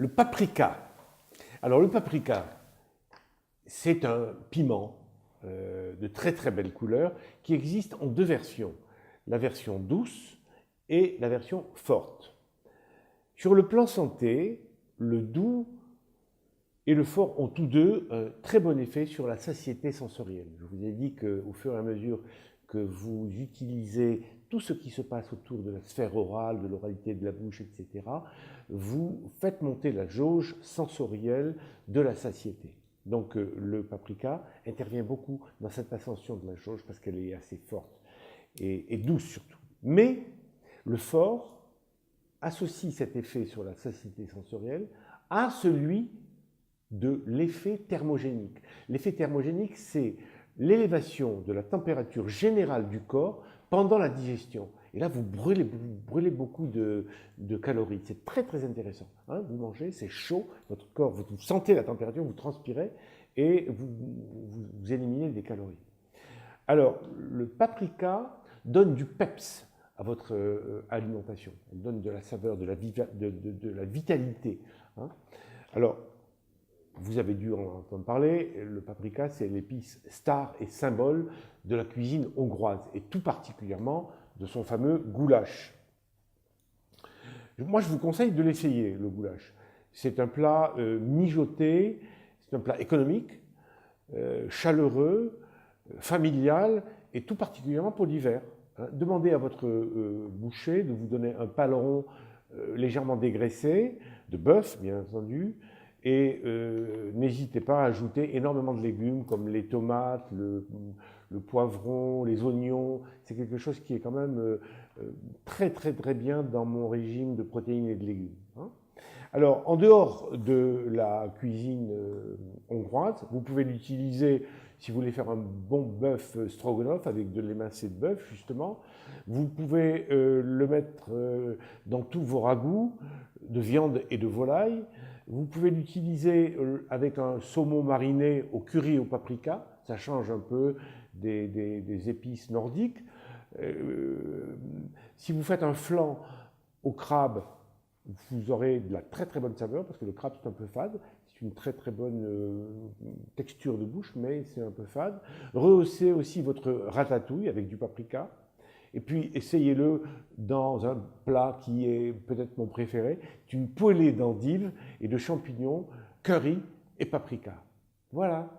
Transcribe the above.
Le paprika. Alors le paprika, c'est un piment de très très belle couleur qui existe en deux versions. La version douce et la version forte. Sur le plan santé, le doux et le fort ont tous deux un très bon effet sur la satiété sensorielle. Je vous ai dit qu'au fur et à mesure que vous utilisez tout ce qui se passe autour de la sphère orale, de l'oralité de la bouche, etc., vous faites monter la jauge sensorielle de la satiété. Donc le paprika intervient beaucoup dans cette ascension de la jauge parce qu'elle est assez forte et douce surtout. Mais le fort associe cet effet sur la satiété sensorielle à celui de l'effet thermogénique. L'effet thermogénique, c'est l'élévation de la température générale du corps pendant la digestion. Et là, vous brûlez beaucoup de calories. C'est très, très intéressant. Hein, vous mangez, c'est chaud, votre corps, vous sentez la température, vous transpirez et vous éliminez des calories. Alors, le paprika donne du peps à votre alimentation. Elle donne de la saveur, de la vitalité. Hein. Alors, vous avez dû en entendre parler, le paprika, c'est l'épice star et symbole de la cuisine hongroise, et tout particulièrement de son fameux goulash. Moi, je vous conseille de l'essayer, le goulash. C'est un plat mijoté, c'est un plat économique, chaleureux, familial, et tout particulièrement pour l'hiver. Hein. Demandez à votre boucher de vous donner un paleron légèrement dégraissé, de bœuf, bien entendu, et n'hésitez pas à ajouter énormément de légumes comme les tomates, le poivron, les oignons. C'est quelque chose qui est quand même très très très bien dans mon régime de protéines et de légumes. Hein. Alors, en dehors de la cuisine hongroise, vous pouvez l'utiliser si vous voulez faire un bon bœuf stroganoff avec de l'émincé de bœuf, justement. Vous pouvez le mettre dans tous vos ragoûts de viande et de volaille. Vous pouvez l'utiliser avec un saumon mariné au curry au paprika. Ça change un peu des épices nordiques. Si vous faites un flan au crabe, vous aurez de la très très bonne saveur parce que le crabe c'est un peu fade. C'est une très très bonne texture de bouche, mais c'est un peu fade. Rehaussez aussi votre ratatouille avec du paprika. Et puis essayez-le dans un plat qui est peut-être mon préféré, c'est une poêlée d'endives et de champignons, curry et paprika. Voilà.